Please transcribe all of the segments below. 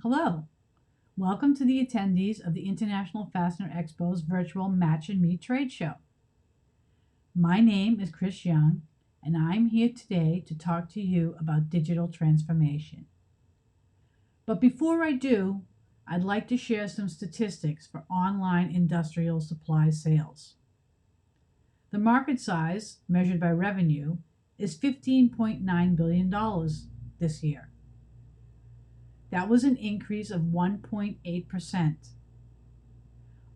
Hello, welcome to the attendees of the International Fastener Expo's virtual Match and Meet trade show. My name is Cris Young, and I'm here today to talk to you about digital transformation. But before I do, I'd like to share some statistics for online industrial supply sales. The market size, measured by revenue, is $15.9 billion this year. That was an increase of 1.8%.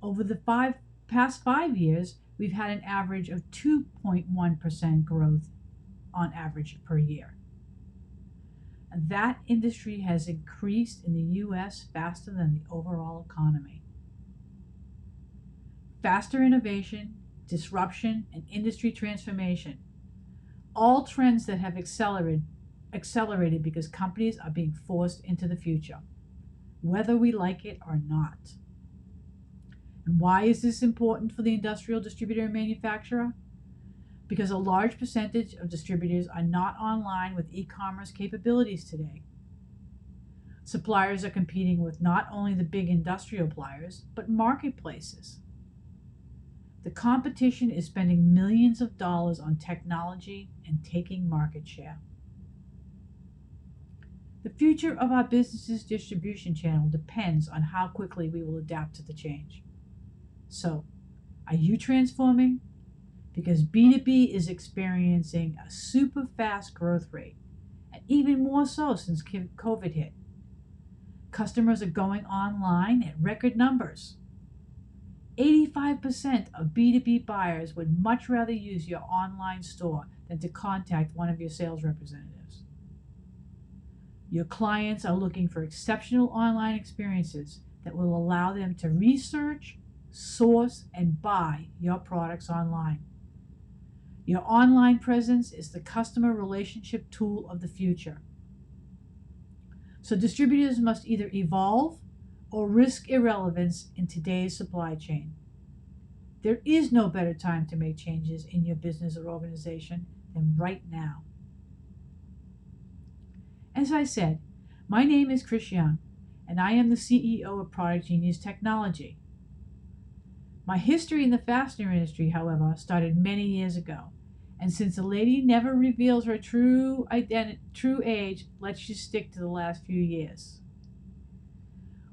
Over the past 5 years, we've had an average of 2.1% growth on average per year. That industry has increased in the U.S. faster than the overall economy. Faster innovation, disruption, and industry transformation, all trends that have accelerated because companies are being forced into the future, whether we like it or not. And why is this important for the industrial distributor and manufacturer? Because a large percentage of distributors are not online with e-commerce capabilities today. Suppliers are competing with not only the big industrial players, but marketplaces. The competition is spending millions of dollars on technology and taking market share. The future of our business's distribution channel depends on how quickly we will adapt to the change. So, are you transforming? Because B2B is experiencing a super fast growth rate, and even more so since COVID hit. Customers are going online at record numbers. 85% of B2B buyers would much rather use your online store than to contact one of your sales representatives. Your clients are looking for exceptional online experiences that will allow them to research, source, and buy your products online. Your online presence is the customer relationship tool of the future. So distributors must either evolve or risk irrelevance in today's supply chain. There is no better time to make changes in your business or organization than right now. As I said, my name is Cris Young, and I am the CEO of Product Genius Technology. My history in the fastener industry, however, started many years ago, and since a lady never reveals her true age, let's just stick to the last few years.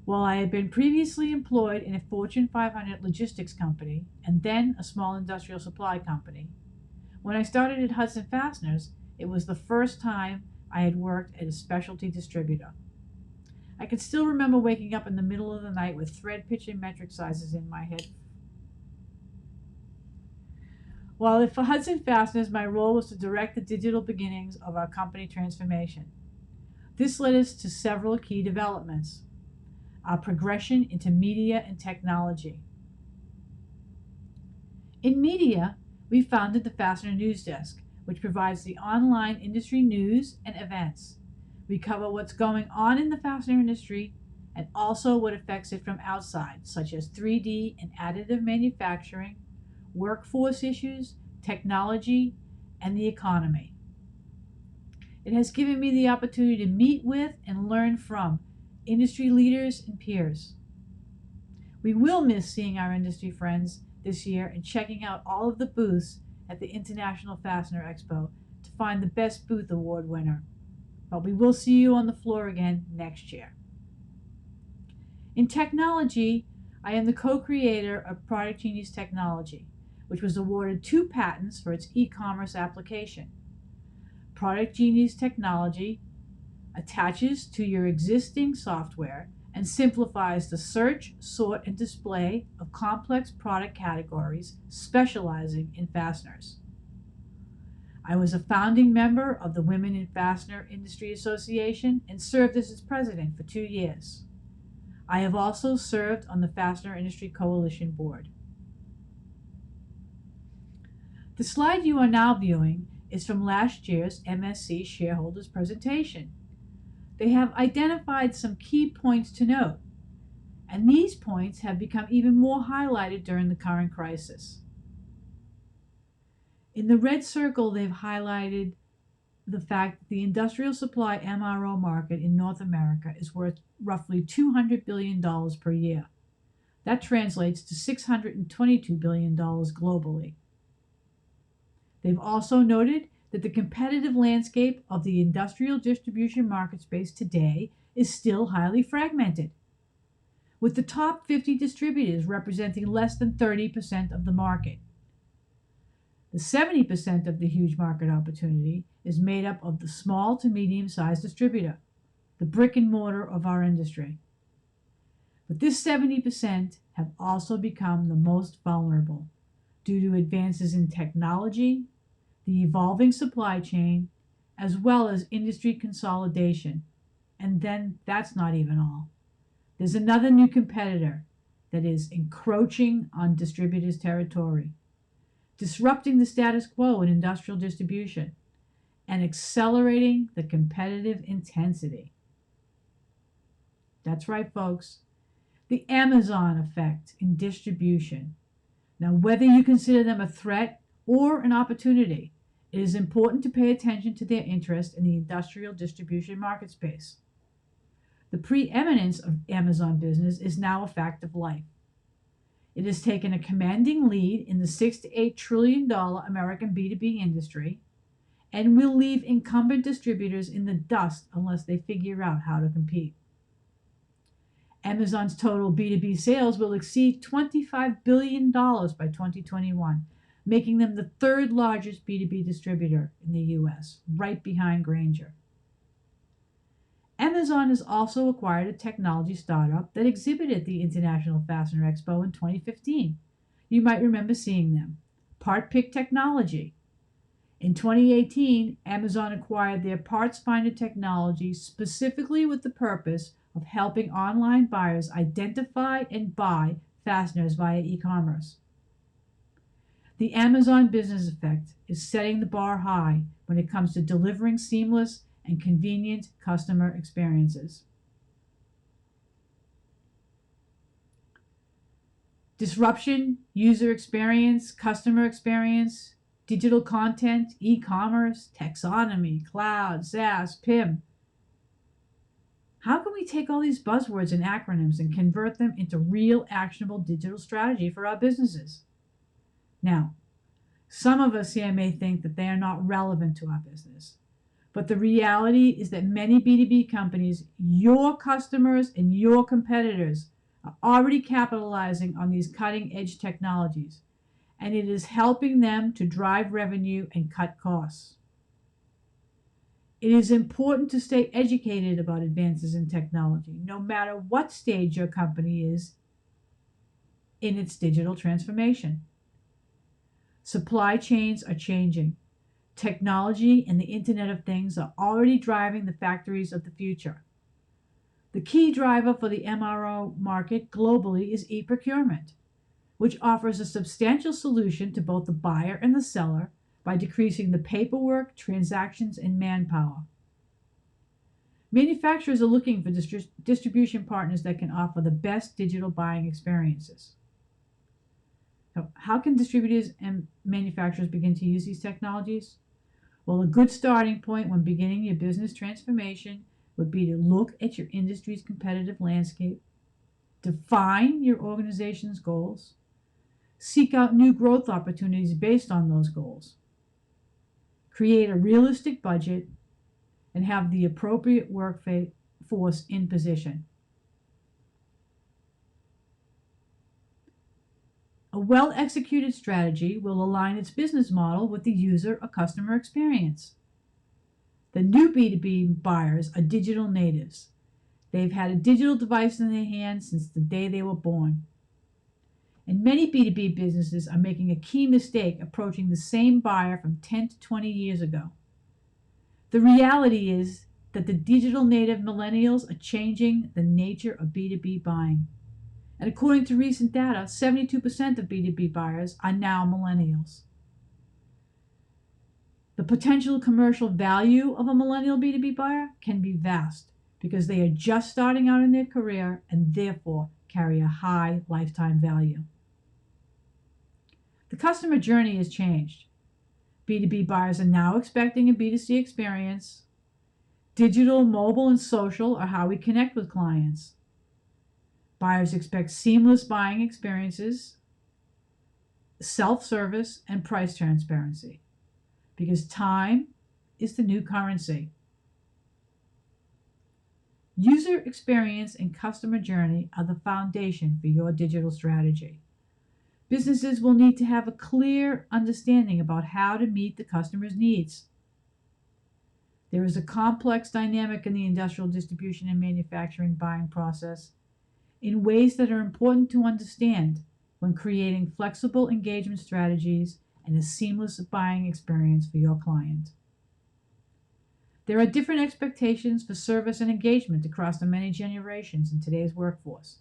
While I had been previously employed in a Fortune 500 logistics company and then a small industrial supply company, when I started at Hudson Fasteners, it was the first time I had worked at a specialty distributor. I can still remember waking up in the middle of the night with thread pitch and metric sizes in my head. While for Hudson Fasteners, my role was to direct the digital beginnings of our company transformation. This led us to several key developments. Our progression into media and technology. In media, we founded the Fastener News Desk, which provides the online industry news and events. We cover what's going on in the fastener industry and also what affects it from outside, such as 3D and additive manufacturing, workforce issues, technology, and the economy. It has given me the opportunity to meet with and learn from industry leaders and peers. We will miss seeing our industry friends this year and checking out all of the booths at the International Fastener Expo to find the Best Booth Award winner. But we will see you on the floor again next year. In technology, I am the co-creator of Product Genius Technology, which was awarded 2 patents for its e-commerce application. Product Genius Technology attaches to your existing software and simplifies the search, sort, and display of complex product categories specializing in fasteners. I was a founding member of the Women in Fastener Industry Association and served as its president for 2 years. I have also served on the Fastener Industry Coalition Board. The slide you are now viewing is from last year's MSC shareholders presentation. They have identified some key points to note, and these points have become even more highlighted during the current crisis. In the red circle, they've highlighted the fact that the industrial supply MRO market in North America is worth roughly $200 billion per year. That translates to $622 billion globally. They've also noted that the competitive landscape of the industrial distribution market space today is still highly fragmented, with the top 50 distributors representing less than 30% of the market. The 70% of the huge market opportunity is made up of the small to medium-sized distributor, the brick and mortar of our industry. But this 70% have also become the most vulnerable due to advances in technology, the evolving supply chain, as well as industry consolidation. And then that's not even all. There's another new competitor that is encroaching on distributors' territory, disrupting the status quo in industrial distribution, and accelerating the competitive intensity. That's right, folks. The Amazon effect in distribution. Now, whether you consider them a threat or an opportunity, it is important to pay attention to their interest in the industrial distribution market space. The preeminence of Amazon business is now a fact of life. It has taken a commanding lead in the $6 to $8 trillion American B2B industry and will leave incumbent distributors in the dust unless they figure out how to compete. Amazon's total B2B sales will exceed $25 billion by 2021, making them the third largest B2B distributor in the US, right behind Grainger. Amazon has also acquired a technology startup that exhibited at the International Fastener Expo in 2015. You might remember seeing them, Part Pick Technology. In 2018, Amazon acquired their Parts Finder technology specifically with the purpose of helping online buyers identify and buy fasteners via e-commerce. The Amazon business effect is setting the bar high when it comes to delivering seamless and convenient customer experiences. Disruption, user experience, customer experience, digital content, e-commerce, taxonomy, cloud, SaaS, PIM. How can we take all these buzzwords and acronyms and convert them into real actionable digital strategy for our businesses? Now, some of us here may think that they are not relevant to our business, but the reality is that many B2B companies, your customers and your competitors, are already capitalizing on these cutting-edge technologies, and it is helping them to drive revenue and cut costs. It is important to stay educated about advances in technology, no matter what stage your company is in its digital transformation. Supply chains are changing. Technology and the Internet of Things are already driving the factories of the future. The key driver for the MRO market globally is e-procurement, which offers a substantial solution to both the buyer and the seller by decreasing the paperwork, transactions, and manpower. Manufacturers are looking for distribution partners that can offer the best digital buying experiences. So how can distributors and manufacturers begin to use these technologies? Well, a good starting point when beginning your business transformation would be to look at your industry's competitive landscape, define your organization's goals, seek out new growth opportunities based on those goals, create a realistic budget, and have the appropriate workforce in position. A well-executed strategy will align its business model with the user or customer experience. The new B2B buyers are digital natives. They've had a digital device in their hands since the day they were born. And many B2B businesses are making a key mistake approaching the same buyer from 10 to 20 years ago. The reality is that the digital native millennials are changing the nature of B2B buying. And according to recent data, 72% of B2B buyers are now millennials. The potential commercial value of a millennial B2B buyer can be vast because they are just starting out in their career and therefore carry a high lifetime value. The customer journey has changed. B2B buyers are now expecting a B2C experience. Digital, mobile, and social are how we connect with clients. Buyers expect seamless buying experiences, self-service, and price transparency, because time is the new currency. User experience and customer journey are the foundation for your digital strategy. Businesses will need to have a clear understanding about how to meet the customer's needs. There is a complex dynamic in the industrial distribution and manufacturing buying process in ways that are important to understand when creating flexible engagement strategies and a seamless buying experience for your client. There are different expectations for service and engagement across the many generations in today's workforce.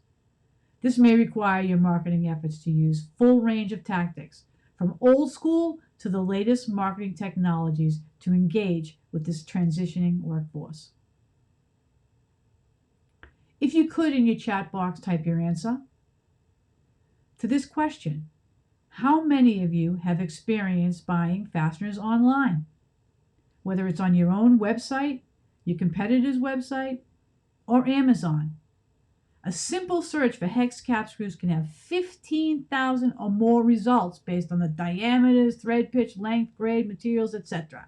This may require your marketing efforts to use full range of tactics, from old school to the latest marketing technologies, to engage with this transitioning workforce. If you could, in your chat box, type your answer to this question: how many of you have experienced buying fasteners online? Whether it's on your own website, your competitor's website, or Amazon. A simple search for hex cap screws can have 15,000 or more results based on the diameters, thread pitch, length, grade, materials, etc.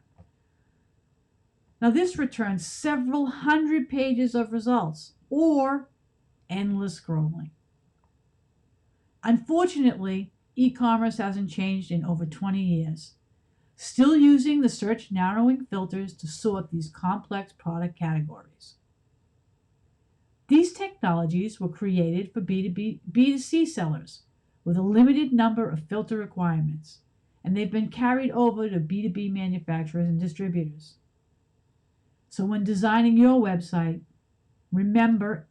Now this returns several hundred pages of results, or endless scrolling. Unfortunately, e-commerce hasn't changed in over 20 years, still using the search narrowing filters to sort these complex product categories. These technologies were created for B2C sellers with a limited number of filter requirements, and they've been carried over to B2B manufacturers and distributors. So when designing your website, remember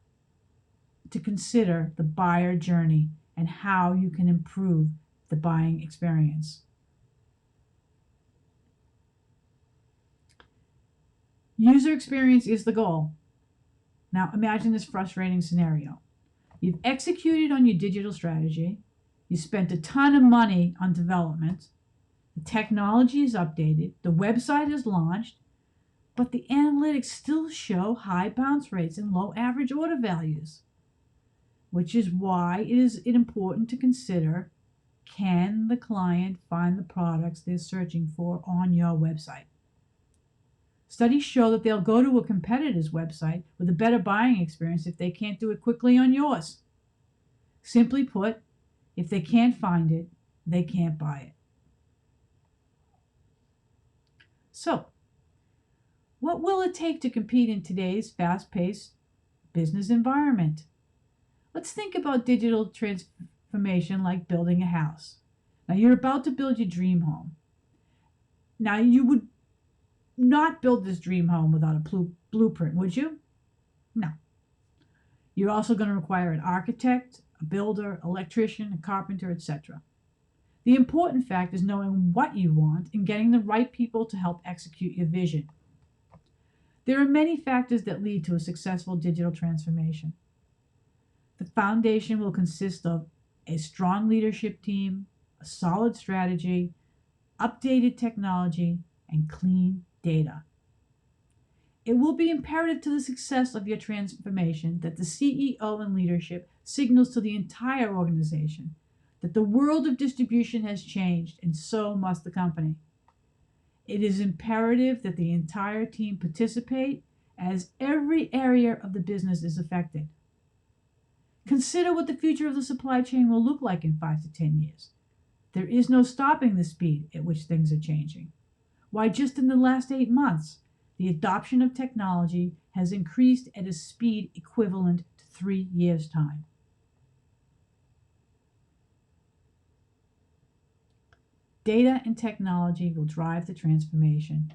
to consider the buyer journey and how you can improve the buying experience. User experience is the goal. Now imagine this frustrating scenario. You've executed on your digital strategy, you spent a ton of money on development, the technology is updated, the website is launched, but the analytics still show high bounce rates and low average order values, which is why it is important to consider, can the client find the products they're searching for on your website? Studies show that they'll go to a competitor's website with a better buying experience if they can't do it quickly on yours. Simply put, if they can't find it, they can't buy it. So, what will it take to compete in today's fast-paced business environment? Let's think about digital transformation like building a house. Now, you're about to build your dream home. Now, you would not build this dream home without a blueprint, would you? No. You're also going to require an architect, a builder, electrician, a carpenter, etc. The important fact is knowing what you want and getting the right people to help execute your vision. There are many factors that lead to a successful digital transformation. The foundation will consist of a strong leadership team, a solid strategy, updated technology, and clean data. It will be imperative to the success of your transformation that the CEO and leadership signals to the entire organization that the world of distribution has changed, and so must the company. It is imperative that the entire team participate, as every area of the business is affected. Consider what the future of the supply chain will look like in 5 to 10 years. There is no stopping the speed at which things are changing. Why, just in the last 8 months, the adoption of technology has increased at a speed equivalent to 3 years' time. Data and technology will drive the transformation,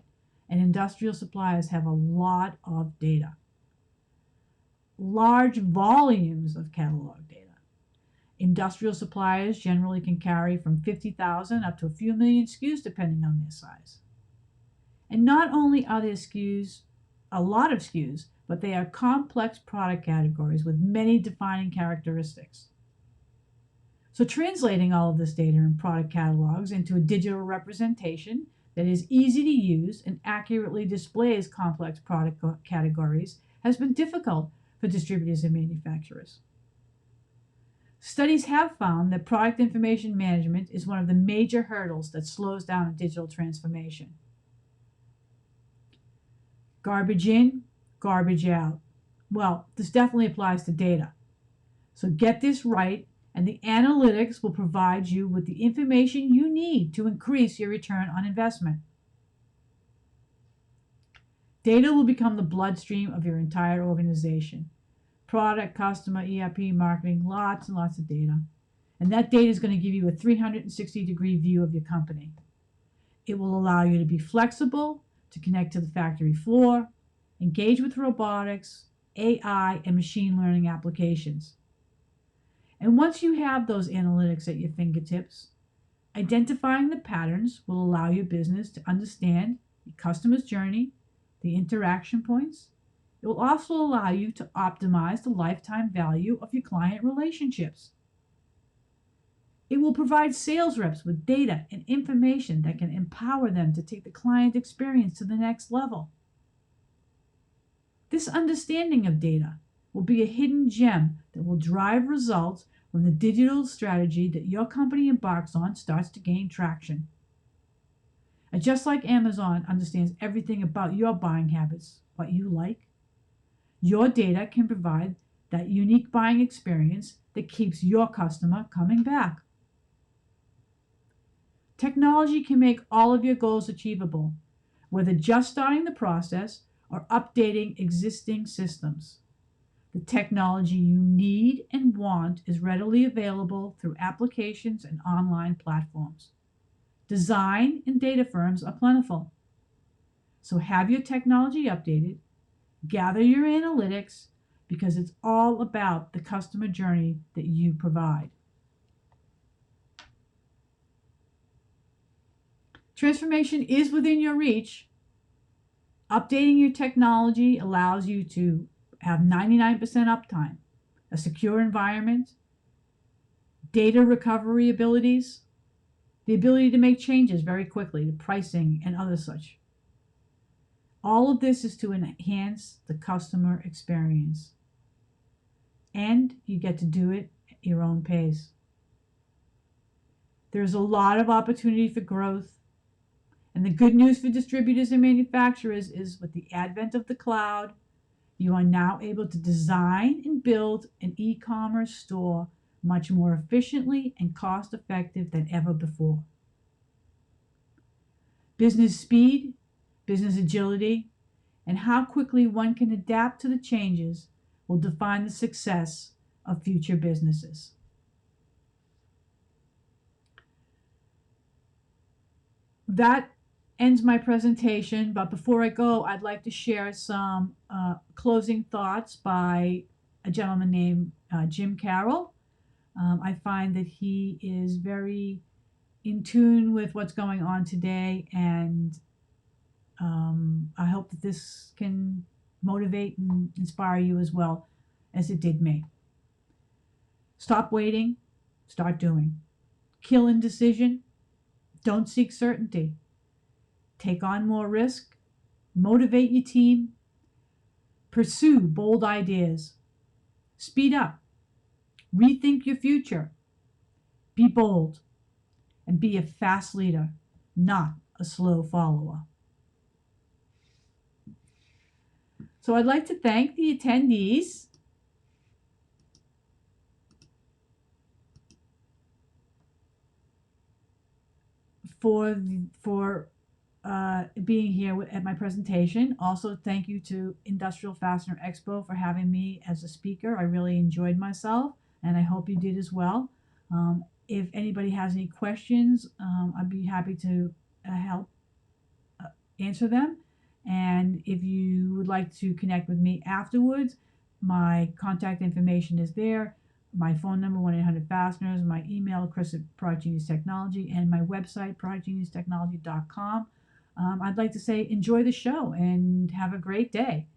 and industrial suppliers have a lot of data. Large volumes of catalog data. Industrial suppliers generally can carry from 50,000 up to a few million SKUs depending on their size. And not only are there SKUs, a lot of SKUs, but they are complex product categories with many defining characteristics. So translating all of this data and product catalogs into a digital representation that is easy to use and accurately displays complex product categories has been difficult for distributors and manufacturers. Studies have found that product information management is one of the major hurdles that slows down a digital transformation. Garbage in, garbage out. Well, this definitely applies to data. So get this right, and the analytics will provide you with the information you need to increase your return on investment. Data will become the bloodstream of your entire organization. Product, customer, ERP, marketing, lots and lots of data. And that data is going to give you a 360-degree view of your company. It will allow you to be flexible, to connect to the factory floor, engage with robotics, AI, and machine learning applications. And once you have those analytics at your fingertips, identifying the patterns will allow your business to understand your customer's journey, the interaction points. It will also allow you to optimize the lifetime value of your client relationships. It will provide sales reps with data and information that can empower them to take the client experience to the next level. This understanding of data will be a hidden gem that will drive results when the digital strategy that your company embarks on starts to gain traction. And just like Amazon understands everything about your buying habits, what you like, your data can provide that unique buying experience that keeps your customer coming back. Technology can make all of your goals achievable, whether just starting the process or updating existing systems. The technology you need and want is readily available through applications and online platforms. Design and data firms are plentiful. So have your technology updated, gather your analytics, because it's all about the customer journey that you provide. Transformation is within your reach. Updating your technology allows you to have 99% uptime, a secure environment, data recovery abilities, the ability to make changes very quickly to pricing and other such. All of this is to enhance the customer experience. And you get to do it at your own pace. There's a lot of opportunity for growth. And the good news for distributors and manufacturers is with the advent of the cloud, you are now able to design and build an e-commerce store much more efficiently and cost-effective than ever before. Business speed, business agility, and how quickly one can adapt to the changes will define the success of future businesses. That ends my presentation, but before I go, I'd like to share some closing thoughts by a gentleman named Jim Carroll. I find that he is very in tune with what's going on today, and I hope that this can motivate and inspire you as well as it did me. Stop waiting, start doing. Kill indecision, don't seek certainty. Take on more risk, motivate your team, pursue bold ideas, speed up, rethink your future, be bold, and be a fast leader, not a slow follower. So I'd like to thank the attendees for being here at my presentation. Also, thank you to Industrial Fastener Expo for having me as a speaker. I really enjoyed myself, and I hope you did as well. If anybody has any questions, I'd be happy to help answer them. And if you would like to connect with me afterwards, my contact information is there. My phone number, 1-800-FASTENERS, my email, Chris@ProductGeniusTechnology, and my website, ProductGeniusTechnology.com. I'd like to say enjoy the show and have a great day.